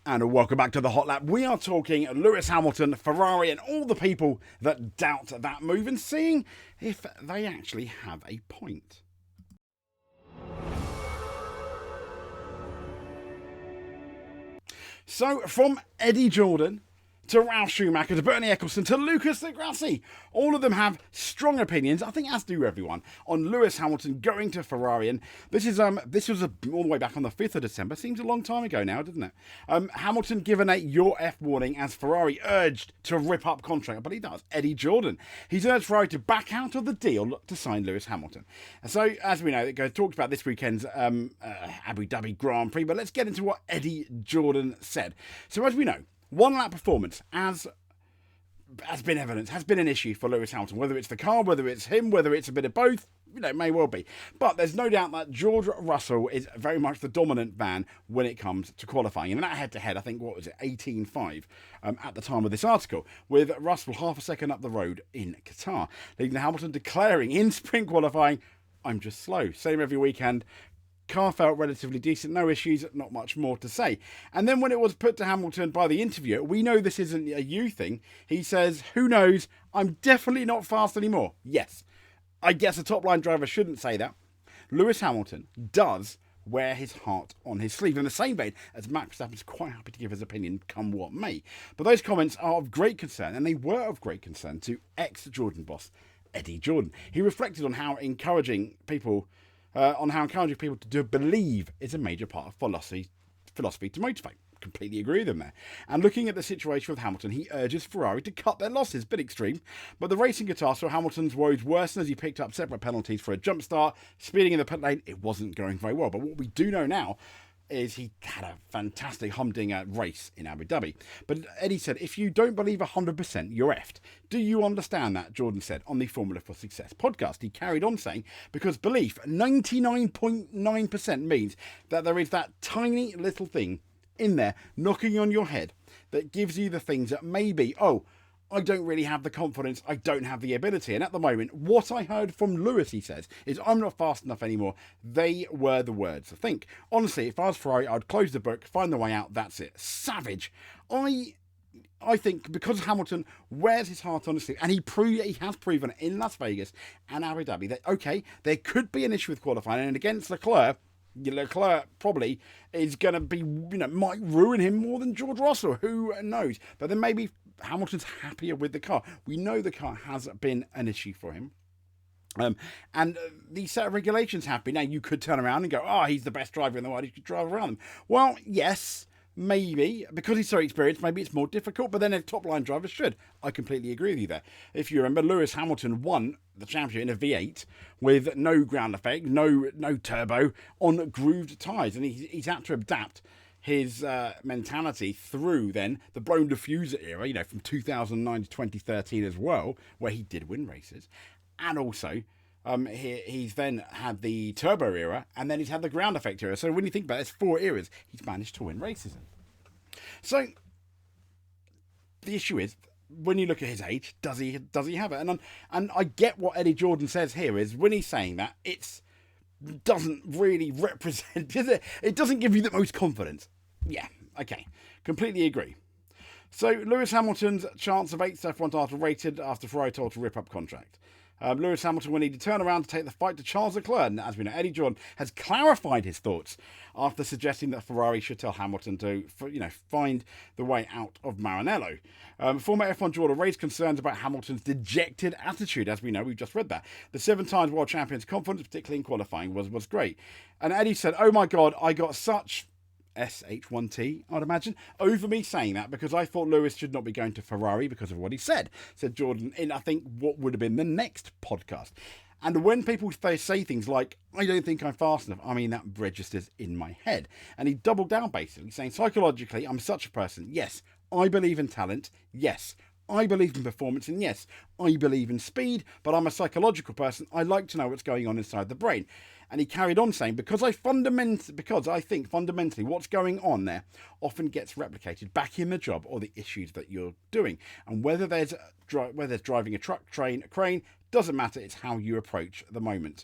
And welcome back to the Hot Lap. We are talking Lewis Hamilton, Ferrari, and all the people that doubt that move and seeing if they actually have a point. So, from Eddie Jordan to Ralf Schumacher to Bernie Ecclestone to Lucas di Grassi, all of them have strong opinions, I think as do everyone, on Lewis Hamilton going to Ferrari. And this was all the way back on the 5th of December. Seems a long time ago now, doesn't it? Hamilton given a your F warning as Ferrari urged to rip up contract. But he does. Eddie Jordan. He's urged Ferrari to back out of the deal to sign Lewis Hamilton. So, as we know, it talked about this weekend's Abu Dhabi Grand Prix. But let's get into what Eddie Jordan said. So, as we know, one lap performance has been evidence, has been an issue for Lewis Hamilton. Whether it's the car, whether it's him, whether it's a bit of both, it may well be. But there's no doubt that George Russell is very much the dominant van when it comes to qualifying. And that head-to-head, I think, 18.5 at the time of this article, with Russell half a second up the road in Qatar, leading to Hamilton declaring in sprint qualifying, "I'm just slow." Same every weekend. Car felt relatively decent, no issues, not much more to say. And then when it was put to Hamilton by the interviewer, we know this isn't a you thing. He says, "Who knows? I'm definitely not fast anymore." Yes, I guess a top-line driver shouldn't say that. Lewis Hamilton does wear his heart on his sleeve, in the same vein as Max Verstappen is quite happy to give his opinion, come what may. But those comments are of great concern, and they were of great concern to ex-Jordan boss Eddie Jordan. He reflected on how encouraging people to believe is a major part of philosophy to motivate. Completely agree with him there. And looking at the situation with Hamilton, he urges Ferrari to cut their losses. Bit extreme, but the racing guitar saw Hamilton's woes worsen as he picked up separate penalties for a jump start, speeding in the pit lane. It wasn't going very well. But what we do know now is he had a fantastic humdinger race in Abu Dhabi. But Eddie said, "If you don't believe 100%, you're effed." Do you understand that? Jordan said on the Formula for Success podcast. He carried on saying, because belief 99.9% means that there is that tiny little thing in there knocking on your head that gives you the things that maybe, I don't really have the confidence, I don't have the ability. And at the moment, what I heard from Lewis, he says, is "I'm not fast enough anymore." They were the words. I think, honestly, if I was Ferrari, I'd close the book, find the way out, that's it. Savage. I think because Hamilton wears his heart on his sleeve, and he has proven in Las Vegas and Abu Dhabi that, okay, there could be an issue with qualifying, and against Leclerc probably is going to be, might ruin him more than George Russell. Who knows? But then maybe Hamilton's happier with the car. We know the car has been an issue for him. And the set of regulations have been. Now, you could turn around and go, he's the best driver in the world, he should drive around them. Well, yes, maybe. Because he's so experienced, maybe it's more difficult. But then a top-line driver should. I completely agree with you there. If you remember, Lewis Hamilton won the championship in a V8 with no ground effect, no turbo, on grooved tyres. And he's had to adapt his mentality through then the blown diffuser era, from 2009 to 2013 as well, where he did win races. And also, he's then had the turbo era, and then he's had the ground effect era. So when you think about it, it's 4 eras he's managed to win races in. So the issue is, when you look at his age, does he have it? And I get what Eddie Jordan says here is when he's saying that it doesn't really represent, does it? It doesn't give you the most confidence. Yeah, okay, completely agree. So Lewis Hamilton's chance of 8th F1 title rated after Ferrari told to rip up contract. Lewis Hamilton will need to turn around to take the fight to Charles Leclerc. And as we know, Eddie Jordan has clarified his thoughts after suggesting that Ferrari should tell Hamilton to, find the way out of Maranello. Former F1 Jordan raised concerns about Hamilton's dejected attitude. As we know, we've just read that. The 7-time world champion's confidence, particularly in qualifying, was great. And Eddie said, "Oh my God, I got such SH1T, I'd imagine, over me saying that because I thought Lewis should not be going to Ferrari because of what he said," said Jordan in, I think, what would have been the next podcast. And when people say things like, "I don't think I'm fast enough," that registers in my head. And he doubled down basically, saying, "Psychologically, I'm such a person. Yes, I believe in talent. Yes, I believe in performance. And yes, I believe in speed, but I'm a psychological person. I like to know what's going on inside the brain." And he carried on saying, because I think fundamentally what's going on there often gets replicated back in the job or the issues that you're doing. And whether there's driving a truck, train, a crane, doesn't matter. It's how you approach the moment.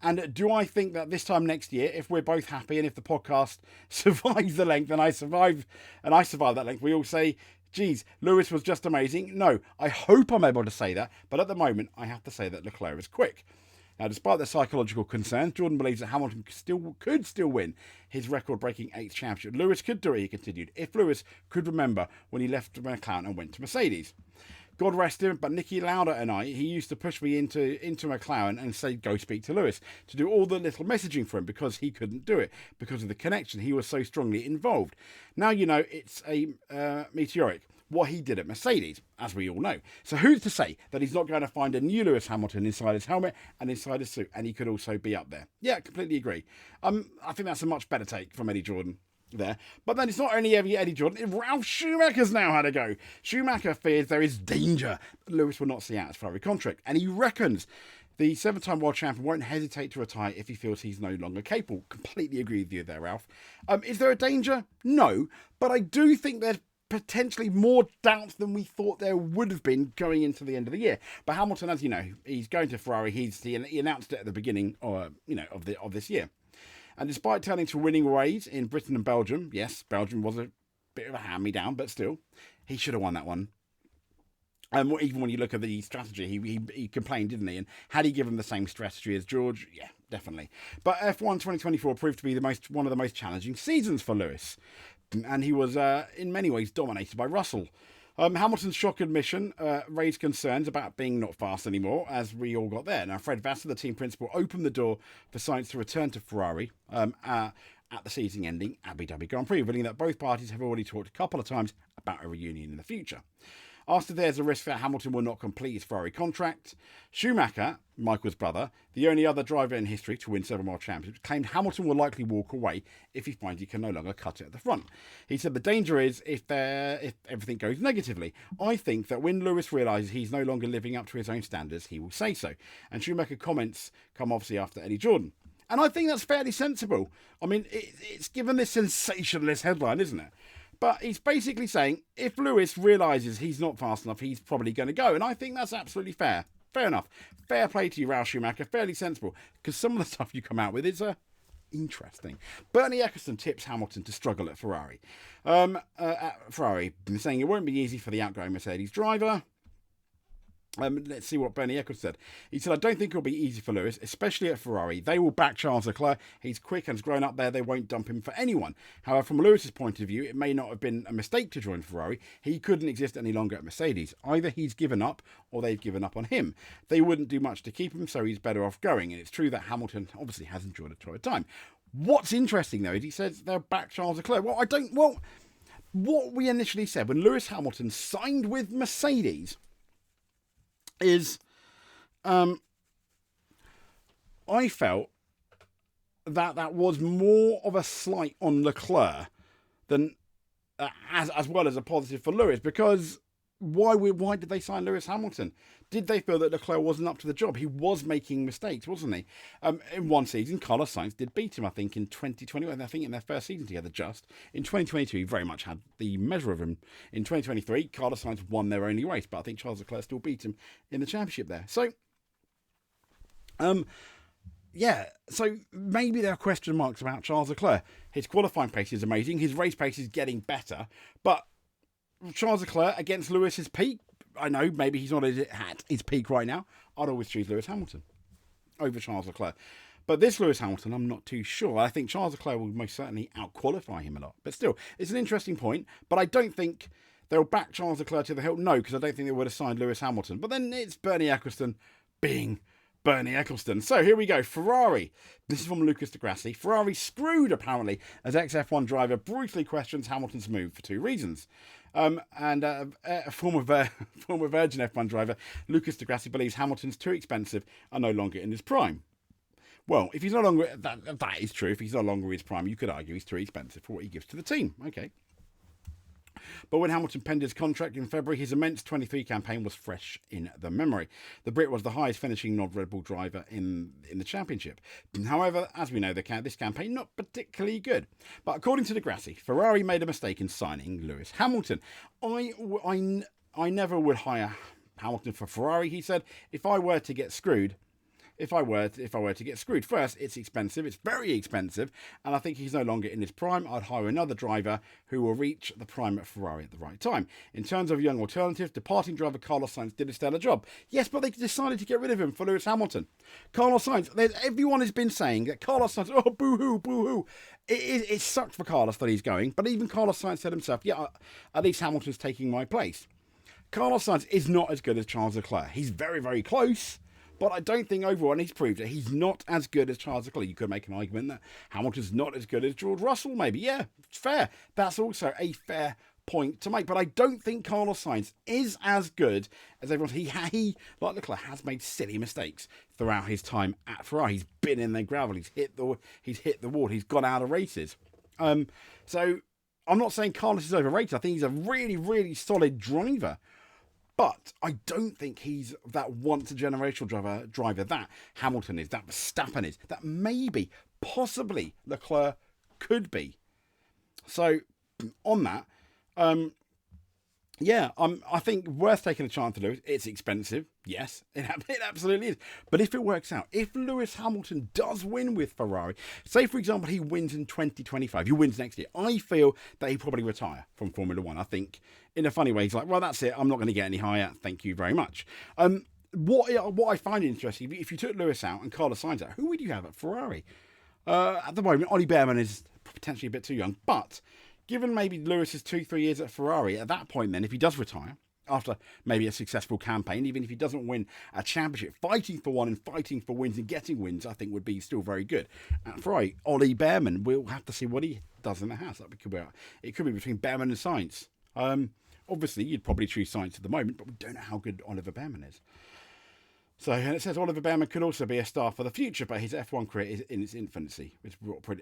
And do I think that this time next year, if we're both happy and if the podcast survives the length and I survive that length, we all say, geez, Lewis was just amazing? No, I hope I'm able to say that, but at the moment, I have to say that Leclerc is quick. Now, despite the psychological concerns, Jordan believes that Hamilton could still win his record-breaking 8th championship. Lewis could do it, he continued, if Lewis could remember when he left McLaren and went to Mercedes. God rest him, but Nicky Lauda and he used to push me into McLaren and say, go speak to Lewis, to do all the little messaging for him because he couldn't do it, because of the connection. He was so strongly involved. Now, it's a meteoric, what he did at Mercedes, as we all know. So who's to say that he's not going to find a new Lewis Hamilton inside his helmet and inside his suit, and he could also be up there? Yeah, completely agree. I think that's a much better take from Eddie Jordan there. But then it's not only Eddie Jordan, Ralf Schumacher's now had a go. Schumacher fears there is danger that Lewis will not see out his Ferrari contract, and he reckons the 7-time world champion won't hesitate to retire if he feels he's no longer capable. Completely agree with you there, Ralph. Is there a danger? No, but I do think there's potentially more doubts than we thought there would have been going into the end of the year. But Hamilton, as you know, he's going to Ferrari. He announced it at the beginning, of this year. And despite turning to winning ways in Britain and Belgium, yes, Belgium was a bit of a hand-me-down, but still, he should have won that one. Even when you look at the strategy, he complained, didn't he? And had he given the same strategy as George? Yeah, definitely. But F1 2024 proved to be one of the most challenging seasons for Lewis. And he was, in many ways, dominated by Russell. Hamilton's shock admission raised concerns about being not fast anymore, as we all got there. Now, Fred Vassar, the team principal, opened the door for Sainz to return to Ferrari at the season-ending Abu Dhabi Grand Prix, revealing that both parties have already talked a couple of times about a reunion in the future. Asked if there's a risk that Hamilton will not complete his Ferrari contract, Schumacher, Michael's brother, the only other driver in history to win 7 world championships, claimed Hamilton will likely walk away if he finds he can no longer cut it at the front. He said the danger is if everything goes negatively. I think that when Lewis realises he's no longer living up to his own standards, he will say so. And Schumacher comments come obviously after Eddie Jordan. And I think that's fairly sensible. I mean, it's given this sensationalist headline, isn't it? But he's basically saying, if Lewis realises he's not fast enough, he's probably going to go. And I think that's absolutely fair. Fair enough. Fair play to you, Ralf Schumacher. Fairly sensible. Because some of the stuff you come out with is interesting. Bernie Ecclestone tips Hamilton to struggle at Ferrari. Saying it won't be easy for the outgoing Mercedes driver. Let's see what Bernie Ecclestone said. He said, I don't think it'll be easy for Lewis, especially at Ferrari. They will back Charles Leclerc. He's quick and has grown up there. They won't dump him for anyone. However, from Lewis's point of view, it may not have been a mistake to join Ferrari. He couldn't exist any longer at Mercedes. Either he's given up or they've given up on him. They wouldn't do much to keep him, so he's better off going. And it's true that Hamilton obviously has enjoyed a torrid time. What's interesting, though, is he says they'll back Charles Leclerc. What we initially said when Lewis Hamilton signed with Mercedes is I felt that was more of a slight on Leclerc than as well as a positive for Lewis, because why did they sign Lewis Hamilton? Did they feel that Leclerc wasn't up to the job? He was making mistakes, wasn't he? In one season, Carlos Sainz did beat him, I think, in 2021. I think in their first season together, just. In 2022, he very much had the measure of him. In 2023, Carlos Sainz won their only race, but I think Charles Leclerc still beat him in the championship there. So, so maybe there are question marks about Charles Leclerc. His qualifying pace is amazing. His race pace is getting better, but Charles Leclerc against Lewis's peak, I know maybe he's not at his peak right now. I'd always choose Lewis Hamilton over Charles Leclerc. But this Lewis Hamilton, I'm not too sure. I think Charles Leclerc will most certainly out-qualify him a lot. But still, it's an interesting point. But I don't think they'll back Charles Leclerc to the hilt. No, because I don't think they would have signed Lewis Hamilton. But then it's Bernie Ecclestone being Bernie Ecclestone. So here we go. Ferrari. This is from Lucas de Grassi. Ferrari screwed, apparently, as ex-F1 driver brutally questions Hamilton's move for 2 reasons. A former Virgin F1 driver, Lucas de Grassi, believes Hamilton's too expensive and no longer in his prime. Well, if he's no longer, that is true. If he's no longer in his prime, you could argue he's too expensive for what he gives to the team. Okay. But when Hamilton penned his contract in February, his immense 23 campaign was fresh in the memory. The Brit was the highest finishing non-Red Bull driver in the championship. However, as we know, this campaign not particularly good. But according to de Grassi, Ferrari made a mistake in signing Lewis Hamilton. I never would hire Hamilton for Ferrari, he said. If I were to get screwed, if I were to get screwed. First, it's expensive. It's very expensive, and I think he's no longer in his prime. I'd hire another driver who will reach the prime at Ferrari at the right time. In terms of young alternatives, departing driver Carlos Sainz did a stellar job. Yes, but they decided to get rid of him for Lewis Hamilton. Carlos Sainz, everyone has been saying that Carlos Sainz, oh, boo-hoo, boo-hoo. It sucked for Carlos that he's going, but even Carlos Sainz said himself, yeah, at least Hamilton's taking my place. Carlos Sainz is not as good as Charles Leclerc. He's very, very close, but I don't think overall, and he's proved it, he's not as good as Charles Leclerc. You could make an argument that Hamilton's not as good as George Russell, maybe. Yeah, it's fair. That's also a fair point to make. But I don't think Carlos Sainz is as good as everyone. He like Leclerc, has made silly mistakes throughout his time at Ferrari. He's been in the gravel. He's hit the wall. He's gone out of races. So I'm not saying Carlos is overrated. I think he's a really, really solid driver. But I don't think he's that once-a-generational driver that Hamilton is, that Verstappen is, that maybe, possibly, Leclerc could be. So, on that, I think worth taking a chance to Lewis. It's expensive, yes, it absolutely is. But if it works out, if Lewis Hamilton does win with Ferrari, say for example he wins in 2025, he wins next year, I feel that he probably retire from Formula One. I think in a funny way he's like, well, that's it, I'm not going to get any higher, thank you very much. What I find interesting, if you took Lewis out and Carlos Sainz out, who would you have at Ferrari? At the moment, Ollie Behrman is potentially a bit too young, but given maybe Lewis's 2-3 years at Ferrari, at that point then, if he does retire, after maybe a successful campaign, even if he doesn't win a championship, fighting for one and fighting for wins and getting wins, I think would be still very good. At Ferrari, Ollie Behrman, we'll have to see what he does in the house. It could be between Behrman and Sainz. Obviously, you'd probably choose Sainz at the moment, but we don't know how good Oliver Behrman is. So, and it says Oliver Behrman could also be a star for the future, but his F1 career is in its infancy.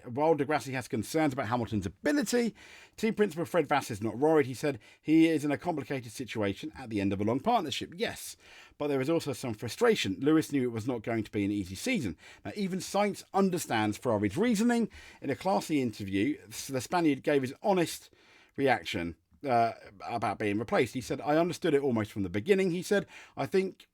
While de Grassi has concerns about Hamilton's ability, team principal Fred Vass is not worried. He said he is in a complicated situation at the end of a long partnership. Yes, but there is also some frustration. Lewis knew it was not going to be an easy season. Now, even Sainz understands Ferrari's reasoning. In a classy interview, the Spaniard gave his honest reaction about being replaced. He said, I understood it almost from the beginning. He said, I think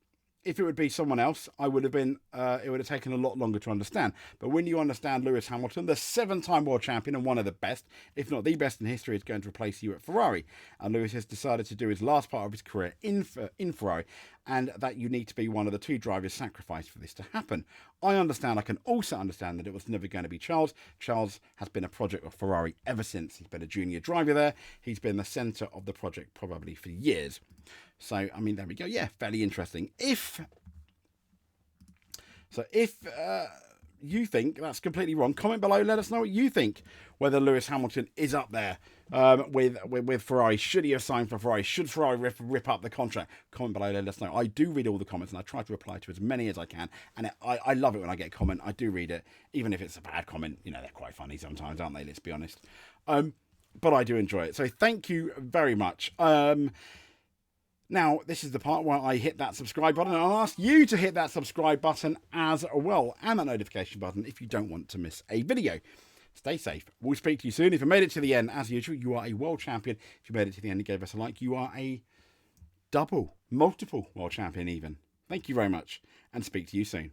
if it would be someone else, it would have taken a lot longer to understand. But when you understand Lewis Hamilton, the 7-time world champion and one of the best, if not the best in history, is going to replace you at Ferrari. And Lewis has decided to do his last part of his career in Ferrari, and that you need to be one of the 2 drivers sacrificed for this to happen. I can also understand that it was never going to be Charles. Charles has been a project of Ferrari ever since. He's been a junior driver there. He's been the centre of the project probably for years. So, I mean, there we go. Yeah, fairly interesting. If you think that's completely wrong, comment below. Let us know what you think. Whether Lewis Hamilton is up there with Ferrari. Should he have signed for Ferrari? Should Ferrari rip up the contract? Comment below. Let us know. I do read all the comments and I try to reply to as many as I can. And I love it when I get a comment. I do read it, even if it's a bad comment. You know, they're quite funny sometimes, aren't they? Let's be honest. But I do enjoy it. So thank you very much. Now, this is the part where I hit that subscribe button, and I'll ask you to hit that subscribe button as well, and that notification button if you don't want to miss a video. Stay safe. We'll speak to you soon. If you made it to the end, as usual, you are a world champion. If you made it to the end and gave us a like, you are a multiple world champion even. Thank you very much, and speak to you soon.